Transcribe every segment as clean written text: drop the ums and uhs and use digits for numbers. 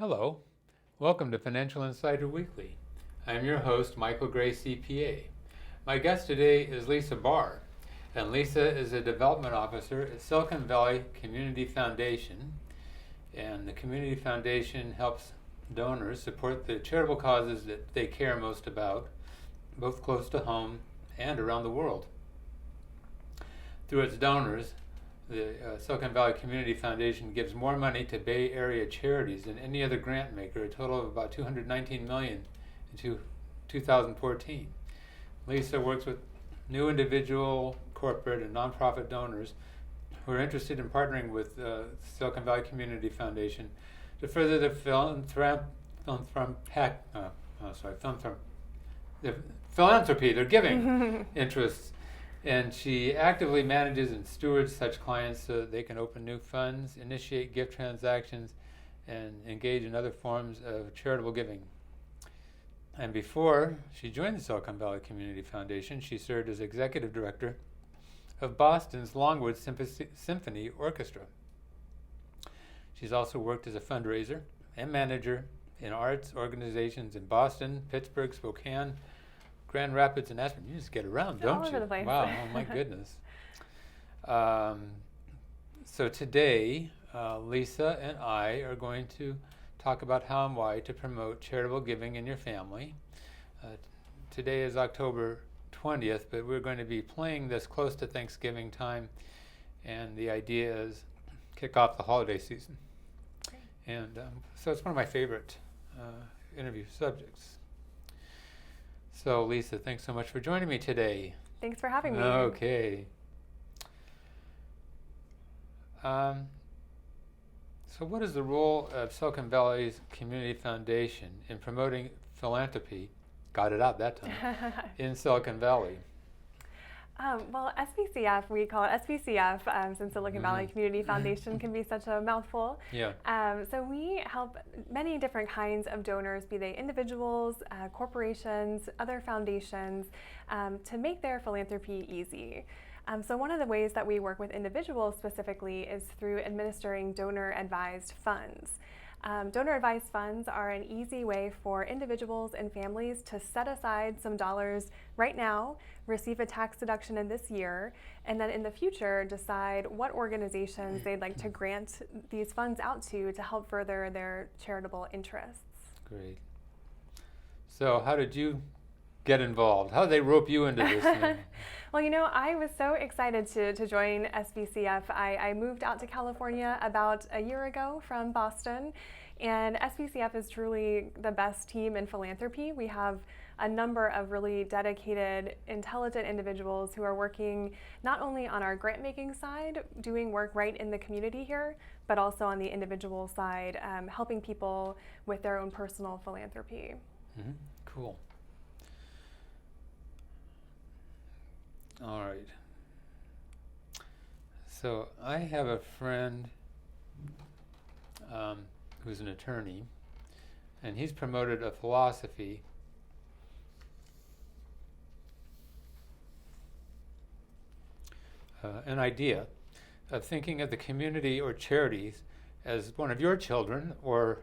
Hello, welcome to Financial Insider Weekly. I'm your host, Michael Gray, CPA. My guest today is Lisa Barr, and Lisa is a development officer at Silicon Valley Community Foundation. And the Community Foundation helps donors support the charitable causes that they care most about, both close to home and around the world. Through its donors, the Silicon Valley Community Foundation gives more money to Bay Area charities than any other grant maker, a total of about $219 million in 2014. Lisa works with new individual, corporate, and nonprofit donors who are interested in partnering with Silicon Valley Community Foundation to further the philanthropy, their giving interests. And she actively manages and stewards such clients so that they can open new funds, initiate gift transactions, and engage in other forms of charitable giving. And before she joined the Silicon Valley Community Foundation, she served as executive director of Boston's Longwood Symphony Orchestra. She's also worked as a fundraiser and manager in arts organizations in Boston, Pittsburgh, Spokane, Grand Rapids, and Aspen. You just get around, don't you? All over the place. Wow, oh my goodness. So today, Lisa and I are going to talk about how and why to promote charitable giving in your family. Today is October 20th, but we're going to be playing this close to Thanksgiving time, and the idea is kick off the holiday season. Great. And so it's one of my favorite interview subjects. So Lisa, thanks so much for joining me today. Thanks for having me. Okay. So what is the role of Silicon Valley's Community Foundation in promoting philanthropy, got it out that time, in Silicon Valley? Well, SVCF, we call it SVCF since Silicon Valley Community Foundation can be such a mouthful. Yeah. So we help many different kinds of donors, be they individuals, corporations, other foundations, to make their philanthropy easy. So one of the ways that we work with individuals specifically is through administering donor-advised funds. Donor-advised funds are an easy way for individuals and families to set aside some dollars right now, receive a tax deduction in this year, and then in the future decide what organizations they'd like to grant these funds out to help further their charitable interests. Great. So how did you get involved? How did they rope you into this thing? Well, you know, I was so excited to join SVCF. I moved out to California about a year ago from Boston, and SVCF is truly the best team in philanthropy. We have a number of really dedicated, intelligent individuals who are working not only on our grant-making side, doing work right in the community here, but also on the individual side, helping people with their own personal philanthropy. Mm-hmm. Cool. All right. So I have a friend who's an attorney, and he's promoted a philosophy an idea of thinking of the community or charities as one of your children, or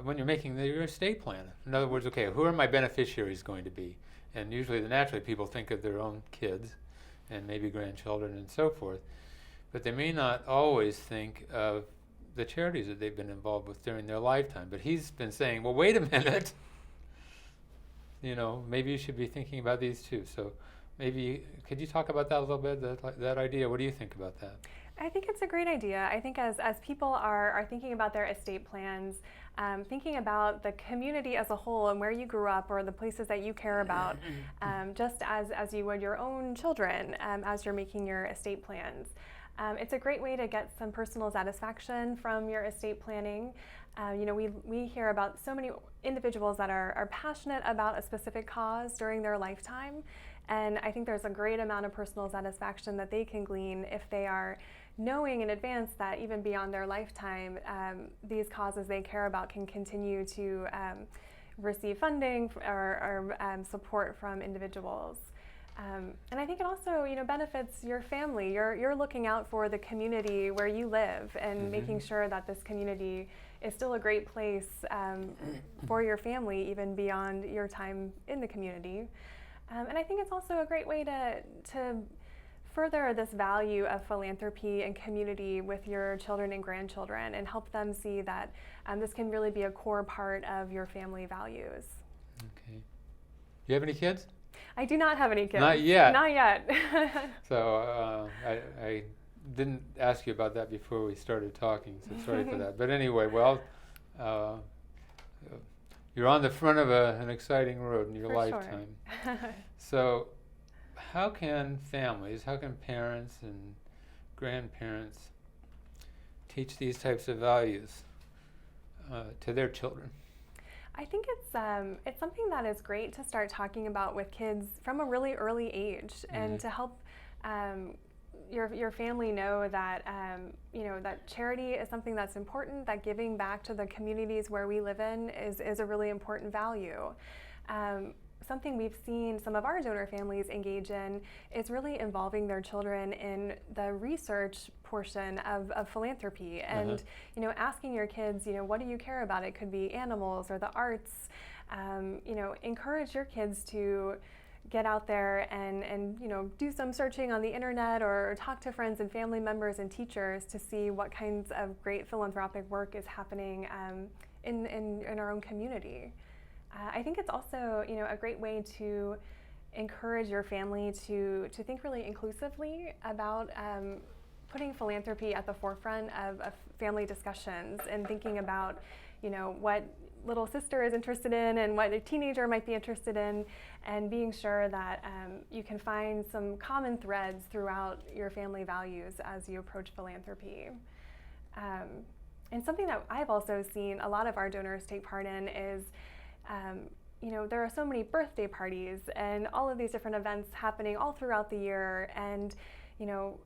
when you're making your estate plan. In other words, okay, who are my beneficiaries going to be? And usually, naturally, people think of their own kids and maybe grandchildren and so forth. But they may not always think of the charities that they've been involved with during their lifetime. But he's been saying, well, wait a minute. You know, maybe you should be thinking about these too. So maybe, could you talk about that a little bit, that idea? What do you think about that? I think it's a great idea. I think as people are thinking about their estate plans, thinking about the community as a whole and where you grew up or the places that you care about, just as you would your own children as you're making your estate plans. It's a great way to get some personal satisfaction from your estate planning. You know, we hear about so many individuals that are passionate about a specific cause during their lifetime, and I think there's a great amount of personal satisfaction that they can glean if they are knowing in advance that even beyond their lifetime, these causes they care about can continue to receive funding or support from individuals. And I think it also, you know, benefits your family. You're looking out for the community where you live and making sure that this community is still a great place for your family, even beyond your time in the community. And I think it's also a great way to further this value of philanthropy and community with your children and grandchildren, and help them see that this can really be a core part of your family values. Okay. You have any kids? I do not have any kids. Not yet. Not yet. So I didn't ask you about that before we started talking, so sorry for that. But anyway, well, you're on the front of an exciting road in your For lifetime. Sure. So how can families, how can parents and grandparents teach these types of values to their children? I think it's something that is great to start talking about with kids from a really early age, and to help your family know that that charity is something that's important. That giving back to the communities where we live in is a really important value. Something we've seen some of our donor families engage in is really involving their children in the research portion of philanthropy, and asking your kids, what do you care about? It could be animals or the arts. Encourage your kids to get out there and do some searching on the internet, or talk to friends and family members and teachers to see what kinds of great philanthropic work is happening in our own community. I think it's also a great way to encourage your family to think really inclusively about putting philanthropy at the forefront of family discussions, and thinking about what little sister is interested in and what a teenager might be interested in, and being sure that you can find some common threads throughout your family values as you approach philanthropy. And something that I've also seen a lot of our donors take part in is there are so many birthday parties and all of these different events happening all throughout the year, and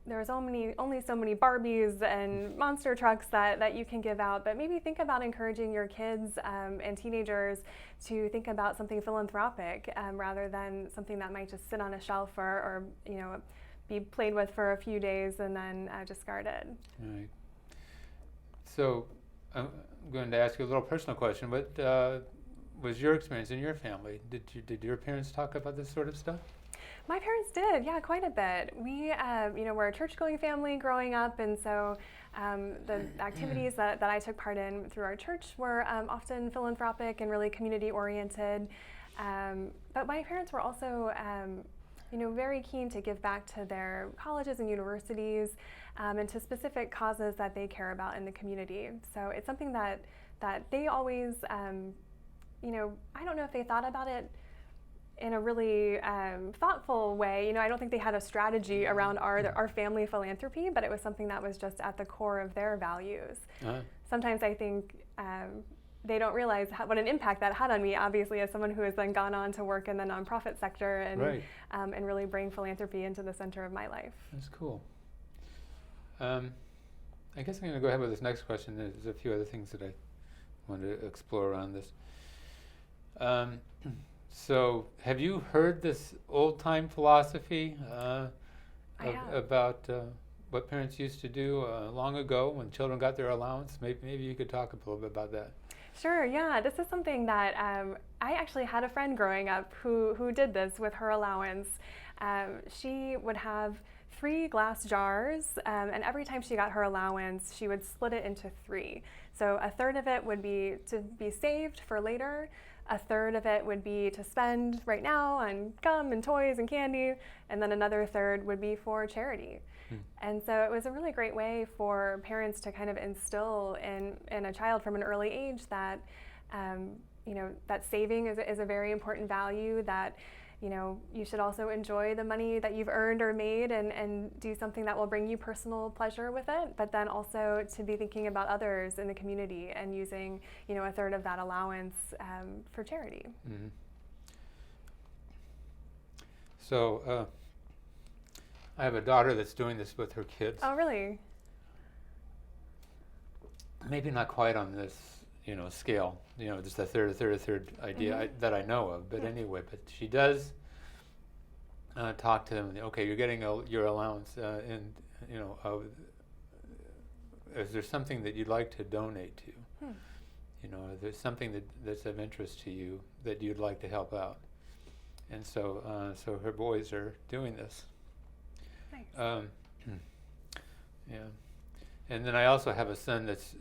there's only so many Barbies and monster trucks that you can give out. But maybe think about encouraging your kids and teenagers to think about something philanthropic rather than something that might just sit on a shelf or be played with for a few days and then discarded. Right. So I'm going to ask you a little personal question. What was your experience in your family? Did your parents talk about this sort of stuff? My parents did, yeah, quite a bit. We, we're a church-going family growing up, and so the activities that I took part in through our church were often philanthropic and really community-oriented. But my parents were also, very keen to give back to their colleges and universities and to specific causes that they care about in the community. So it's something that they always, I don't know if they thought about it in a really thoughtful way. I don't think they had a strategy around our family philanthropy, but it was something that was just at the core of their values. Sometimes I think they don't realize what an impact that had on me, obviously, as someone who has then gone on to work in the nonprofit sector and really bring philanthropy into the center of my life. That's cool. I guess I'm going to go ahead with this next question. There's a few other things that I want to explore around this. So, have you heard this old-time philosophy about what parents used to do long ago when children got their allowance? Maybe you could talk a little bit about that. Sure, yeah. This is something that I actually had a friend growing up who did this with her allowance. She would have 3 glass jars, and every time she got her allowance, she would split it into 3. So a third of it would be to be saved for later. A third of it would be to spend right now on gum and toys and candy, and then another third would be for charity. And so it was a really great way for parents to kind of instill in a child from an early age that, that saving is a very important value, that, you should also enjoy the money that you've earned or made and do something that will bring you personal pleasure with it, but then also to be thinking about others in the community and using, a third of that allowance for charity. Mm-hmm. So I have a daughter that's doing this with her kids. Oh, really? Maybe not quite on this, scale, just a third idea that I know of. But anyway, but she does talk to them. Okay, you're getting your allowance, and is there something that you'd like to donate to? You know, there's something that's of interest to you that you'd like to help out. And so, so her boys are doing this. Nice. Yeah. And then I also have a son that's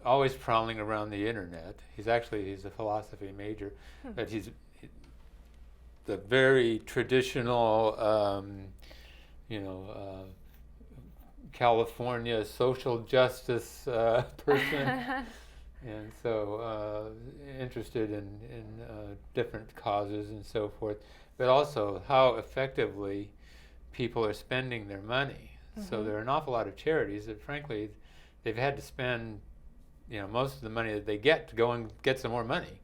always prowling around the internet. He's a philosophy major, but he's the very traditional, you know, California social justice person. And so interested in different causes and so forth, but also how effectively people are spending their money. So there are an awful lot of charities that, frankly, they've had to spend, you know, most of the money that they get to go and get some more money.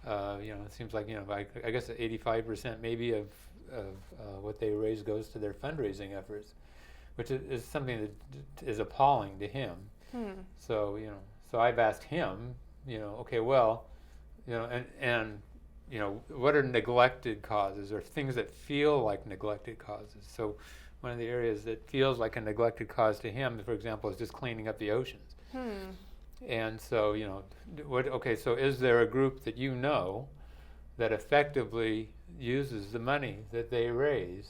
You know, it seems like, you know, I guess 85% maybe of what they raise goes to their fundraising efforts, which is something that is appalling to him. So, you know, so I've asked him, you know, okay, well, you know, and you know, what are neglected causes or things that feel like neglected causes? So one of the areas that feels like a neglected cause to him, for example, is just cleaning up the oceans. And so, you know, okay, so is there a group that you know that effectively uses the money that they raise?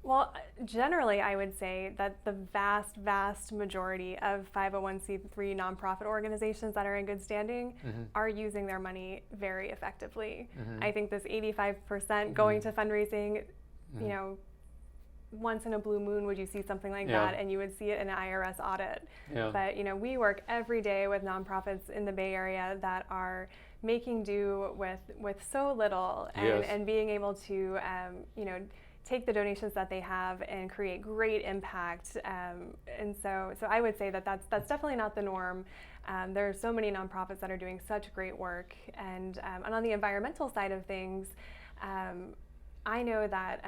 Well, generally, I would say that the vast, vast majority of 501c3 nonprofit organizations that are in good standing are using their money very effectively. I think this 85% going to fundraising, you know, once in a blue moon would you see something like that, and you would see it in an IRS audit. But, you know, we work every day with nonprofits in the Bay Area that are making do with so little and being able to, you know, take the donations that they have and create great impact. And so I would say that that's definitely not the norm. There are so many nonprofits that are doing such great work. And on the environmental side of things, I know that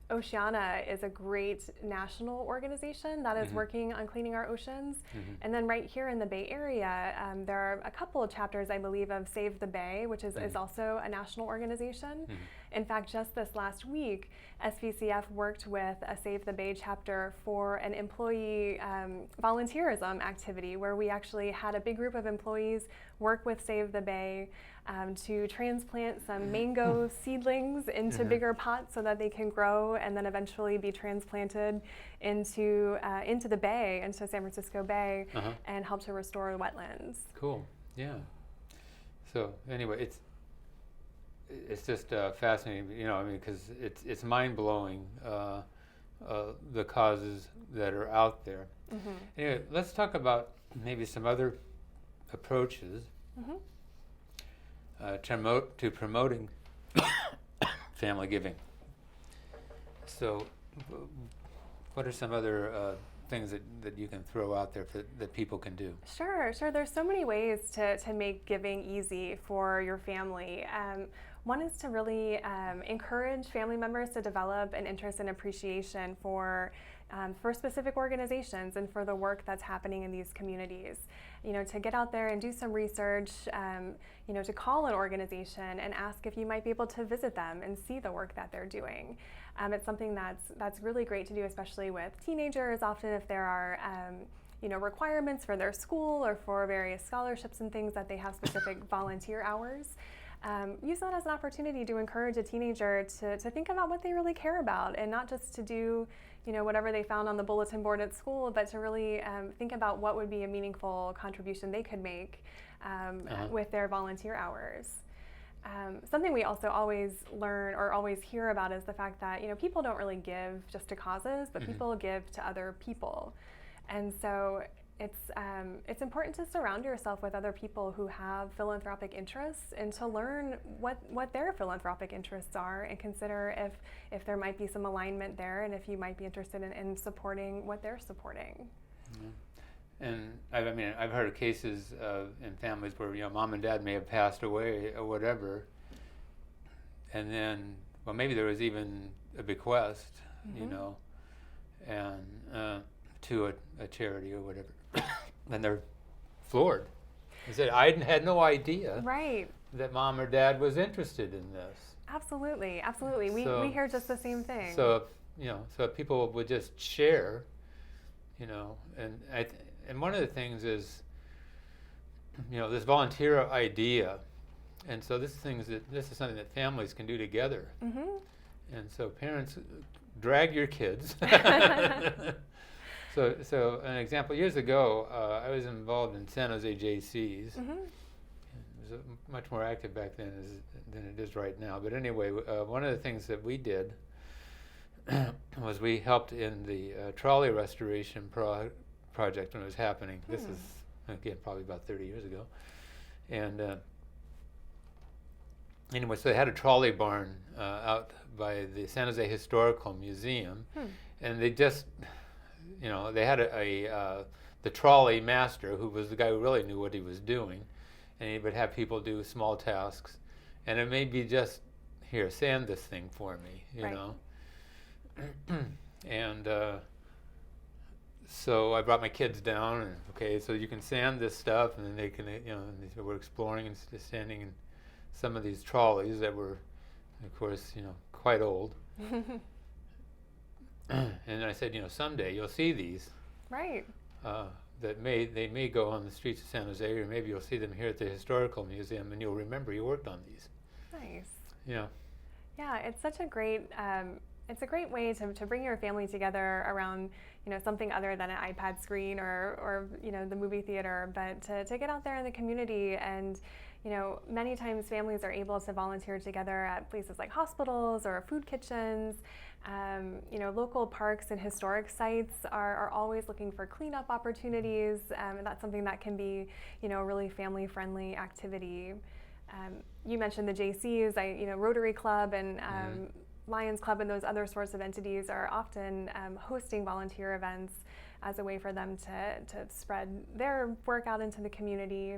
Oceana is a great national organization that is working on cleaning our oceans. And then right here in the Bay Area, there are a couple of chapters, I believe, of Save the Bay, which is also a national organization. In fact, just this last week, SVCF worked with a Save the Bay chapter for an employee volunteerism activity where we actually had a big group of employees work with Save the Bay to transplant some mango seedlings into bigger pots so that they can grow and then eventually be transplanted into the bay, into San Francisco Bay, and help to restore wetlands. Cool. Yeah. So anyway, it's just fascinating, you know. I mean, because it's mind blowing the causes that are out there. Anyway, let's talk about maybe some other approaches to promoting family giving. So, what are some other things that you can throw out there that people can do? Sure. There's so many ways to make giving easy for your family. One is to really encourage family members to develop an interest and appreciation for specific organizations and for the work that's happening in these communities. You know, to get out there and do some research, you know, to call an organization and ask if you might be able to visit them and see the work that they're doing. It's something that's really great to do, especially with teenagers. Often if there are you know, requirements for their school or for various scholarships and things that they have specific volunteer hours. Use that as an opportunity to encourage a teenager to think about what they really care about, and not just to do, you know, whatever they found on the bulletin board at school, but to really think about what would be a meaningful contribution they could make with their volunteer hours. Something we also always learn or always hear about is the fact that, you know, people don't really give just to causes, but people give to other people. And so it's important to surround yourself with other people who have philanthropic interests and to learn what their philanthropic interests are and consider if there might be some alignment there and if you might be interested in supporting what they're supporting. And I've heard of cases in families where, you know, mom and dad may have passed away or whatever, and then, well, maybe there was even a bequest, you know, and to a charity or whatever. And they're floored. They said, I had no idea that mom or dad was interested in this. Absolutely. We hear just the same thing. So, you know, so if people would just share, you know, and one of the things is, this volunteer idea, and so this is something that families can do together. Mm-hmm. And so parents, drag your kids. So an example, years ago, I was involved in San Jose JCs. Mm-hmm. It was much more active back then than it is right now. But anyway, one of the things that we did was we helped in the trolley restoration project when it was happening. This is, again, probably about 30 years ago. And anyway, so they had a trolley barn out by the San Jose Historical Museum, and they just, they had the trolley master, who was the guy who really knew what he was doing, and he would have people do small tasks, and it may be just, here, sand this thing for me, you know. And so I brought my kids down, and okay, so you can sand this stuff, and then they can, and we're exploring and standing in some of these trolleys that were, of course, quite old. And I said, someday you'll see these. Right. They may go on the streets of San Jose, or maybe you'll see them here at the Historical Museum, and you'll remember you worked on these. Nice. Yeah. Yeah, it's such a great. It's a great way to bring your family together around, something other than an iPad screen or the movie theater, but to get out there in the community. And many times families are able to volunteer together at places like hospitals or food kitchens. Local parks and historic sites are always looking for cleanup opportunities, and that's something that can be, a really family-friendly activity. You mentioned the JCs, Rotary Club and Lions Club and those other sorts of entities are often hosting volunteer events as a way for them to spread their work out into the community.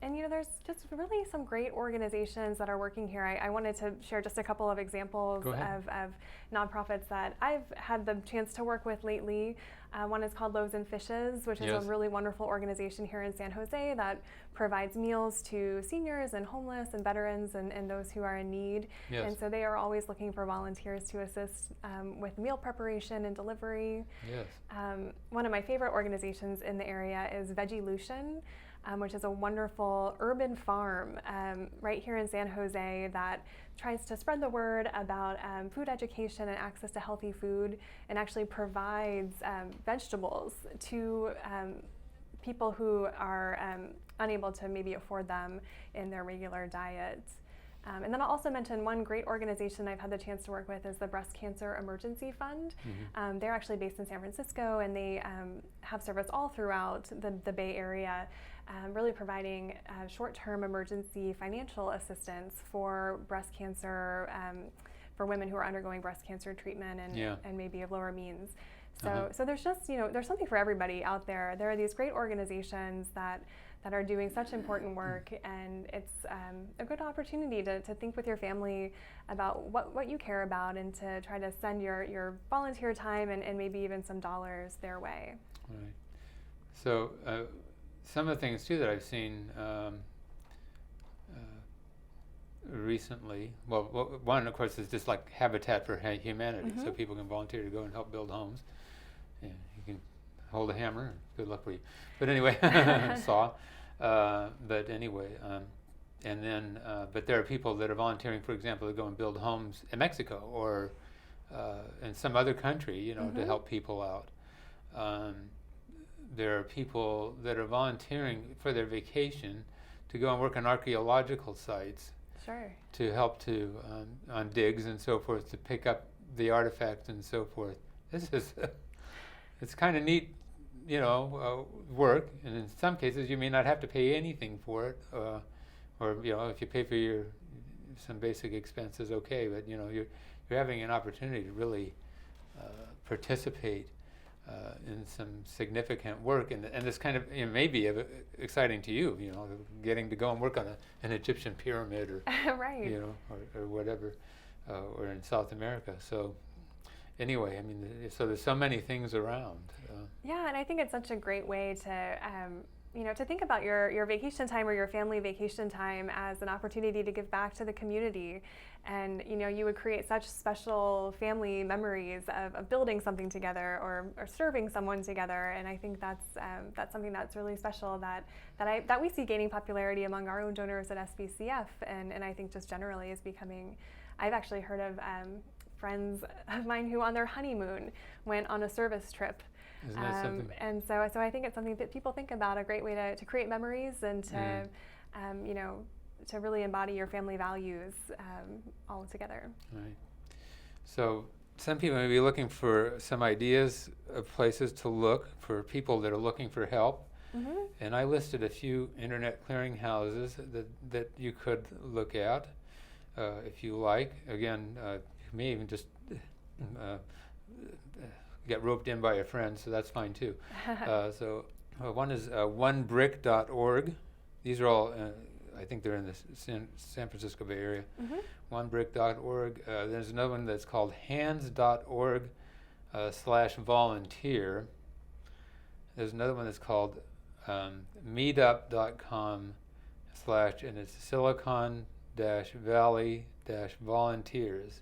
And there's just really some great organizations that are working here. I wanted to share just a couple of examples of nonprofits that I've had the chance to work with lately. One is called Loaves and Fishes, which is a really wonderful organization here in San Jose that provides meals to seniors and homeless and veterans and those who are in need. Yes. And so they are always looking for volunteers to assist with meal preparation and delivery. Yes. One of my favorite organizations in the area is Vegilution, which is a wonderful urban farm right here in San Jose that tries to spread the word about food education and access to healthy food, and actually provides vegetables to people who are unable to maybe afford them in their regular diet. And then I'll also mention one great organization I've had the chance to work with is the Breast Cancer Emergency Fund. Mm-hmm. They're actually based in San Francisco, and they have service all throughout the Bay Area, really providing short-term emergency financial assistance for breast cancer, for women who are undergoing breast cancer treatment and maybe of lower means. So there's just, there's something for everybody out there. There are these great organizations that are doing such important work, and it's a good opportunity to think with your family about what you care about, and to try to send your volunteer time and maybe even some dollars their way. Right. So some of the things too that I've seen recently, one of course is just like Habitat for Humanity, so people can volunteer to go and help build homes. And you can hold a hammer, good luck for you. But anyway, saw. But anyway, and then, but there are people that are volunteering, for example, to go and build homes in Mexico or in some other country, to help people out. There are people that are volunteering for their vacation to go and work on archaeological sites. Sure. To help on digs and so forth, to pick up the artifacts and so forth. This is, it's kind of neat, work, and in some cases you may not have to pay anything for it, or if you pay for some basic expenses, okay, but you're having an opportunity to really participate in some significant work, and this kind of may be exciting to you, getting to go and work on an Egyptian pyramid, or right, or whatever, or in South America. So anyway, so there's so many things around. Yeah, and I think it's such a great way to to think about your vacation time or your family vacation time as an opportunity to give back to the community. And, you would create such special family memories of building something together or serving someone together. And I think that's something that's really special that we see gaining popularity among our own donors at SBCF. And I think just generally is becoming, I've actually heard of friends of mine who on their honeymoon went on a service trip. Isn't that something? And so I think it's something that people think about, a great way to create memories and to, to really embody your family values all together. Right. So some people may be looking for some ideas of places to look for people that are looking for help. Mm-hmm. And I listed a few internet clearinghouses that you could look at if you like. Again, you may even just get roped in by a friend, so that's fine too. So one is onebrick.org. These are all, I think they're in the San Francisco Bay Area. Mm-hmm. Onebrick.org. There's another one that's called hands.org /volunteer. There's another one that's called meetup.com / and it's Silicon-Valley-volunteers.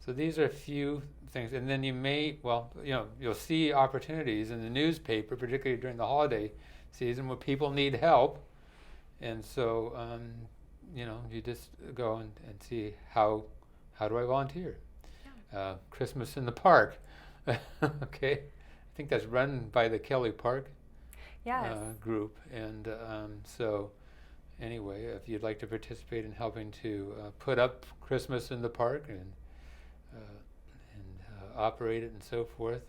So these are a few things, and then you may, you'll see opportunities in the newspaper, particularly during the holiday season, where people need help, and so you just go and see how do I volunteer? Yeah. Christmas in the Park, okay. I think that's run by the Kelly Park group, and so anyway, if you'd like to participate in helping to put up Christmas in the park and operate it and so forth,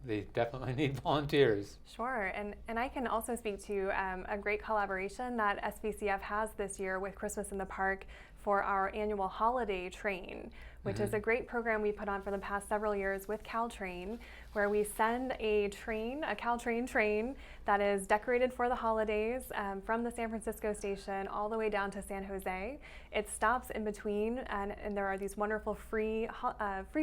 they definitely need volunteers. Sure, and I can also speak to a great collaboration that SBCF has this year with Christmas in the Park for our annual holiday train, which is a great program we put on for the past several years with Caltrain, where we send a Caltrain train that is decorated for the holidays from the San Francisco station all the way down to San Jose. It stops in between, and there are these wonderful free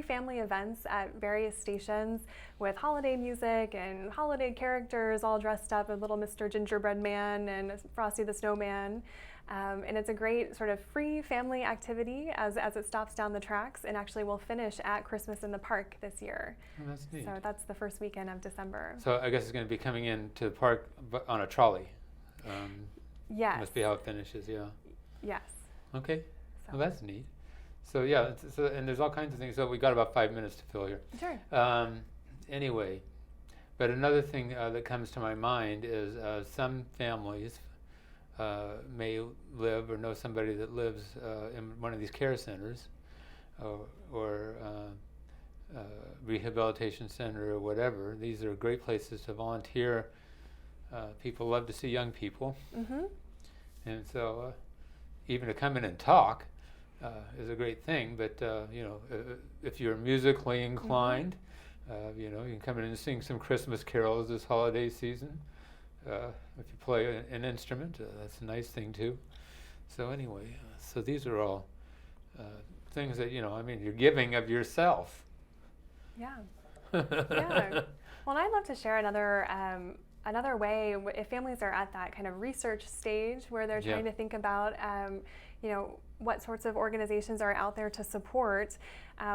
family events at various stations with holiday music and holiday characters all dressed up as Little Mr. Gingerbread Man and Frosty the Snowman. And it's a great sort of free family activity as it stops down the tracks, and actually will finish at Christmas in the Park this year. Oh, that's neat. So that's the first weekend of December. So I guess it's going to be coming into the park on a trolley. Yes. Must be how it finishes, yeah. Yes. Okay. So. Well, that's neat. So yeah, and there's all kinds of things. So we got about 5 minutes to fill here. Sure. Anyway, but another thing that comes to my mind is some families may live or know somebody that lives in one of these care centers or rehabilitation center or whatever. These are great places to volunteer. People love to see young people. Mm-hmm. And so even to come in and talk is a great thing. But, if you're musically inclined, you can come in and sing some Christmas carols this holiday season. If you play an instrument, that's a nice thing too. So anyway, so these are all things that, you're giving of yourself. Yeah. Yeah. Well, and I'd love to share another way, if families are at that kind of research stage where they're trying to think about, what sorts of organizations are out there to support.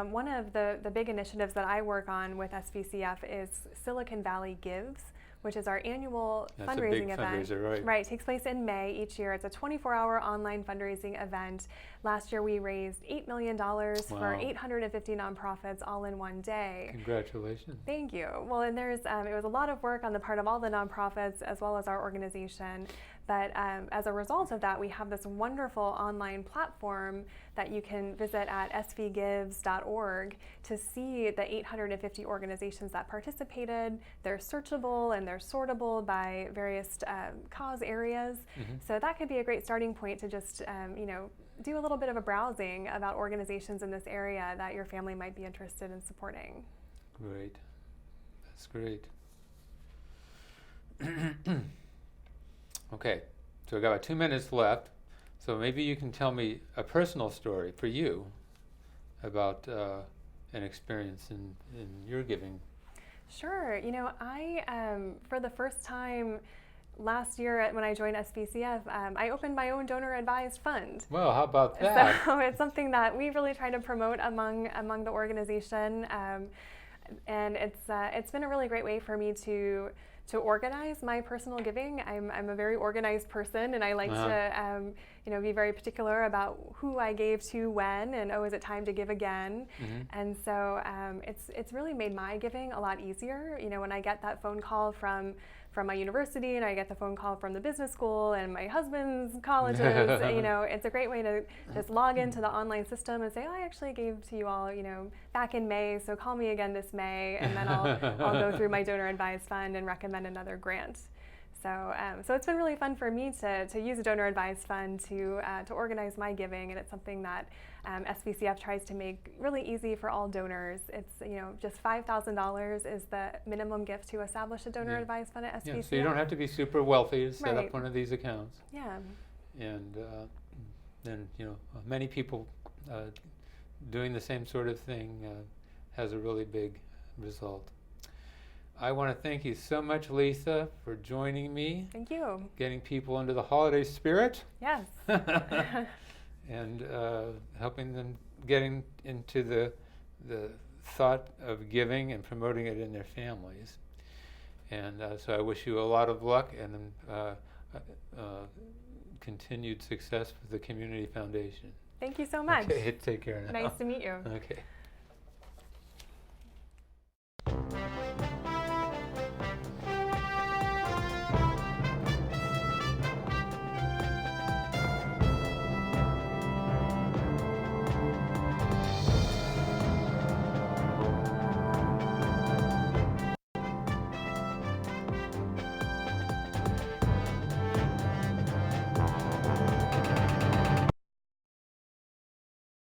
One of the big initiatives that I work on with SBCF is Silicon Valley Gives, which is our annual fundraising event. Right, it takes place in May each year. It's a 24-hour online fundraising event. Last year we raised $8 million for 850 nonprofits all in one day. Congratulations. Thank you. Well, and it was a lot of work on the part of all the nonprofits as well as our organization. But as a result of that, we have this wonderful online platform that you can visit at svgives.org to see the 850 organizations that participated. They're searchable and they're sortable by various cause areas. Mm-hmm. So that could be a great starting point to just, do a little bit of a browsing about organizations in this area that your family might be interested in supporting. Great. That's great. Okay, so we've got about 2 minutes left. So maybe you can tell me a personal story for you about an experience in your giving. Sure. I, for the first time, last year when I joined SVCF, I opened my own donor advised fund. Well, how about that? So it's something that we really try to promote among the organization, and it's been a really great way for me to organize my personal giving. I'm a very organized person, and I like to be very particular about who I gave to when, and is it time to give again? And so it's really made my giving a lot easier. When I get that phone call from my university, and I get the phone call from the business school and my husband's colleges, it's a great way to just log into the online system and say, I actually gave to you all, back in May, so call me again this May, and then I'll go through my donor advised fund and recommend another grant. So it's been really fun for me to use a donor advised fund to organize my giving, and it's something that SVCF tries to make really easy for all donors. It's just $5,000 is the minimum gift to establish a donor advised fund at SVCF. Yeah, so you don't have to be super wealthy to set up one of these accounts. Yeah. And then many people doing the same sort of thing has a really big result. I want to thank you so much, Lisa, for joining me. Thank you. Getting people into the holiday spirit. Yes. And helping them getting into the thought of giving and promoting it in their families. And so I wish you a lot of luck and continued success with the Community Foundation. Thank you so much. Okay, take care now. Nice to meet you. Okay.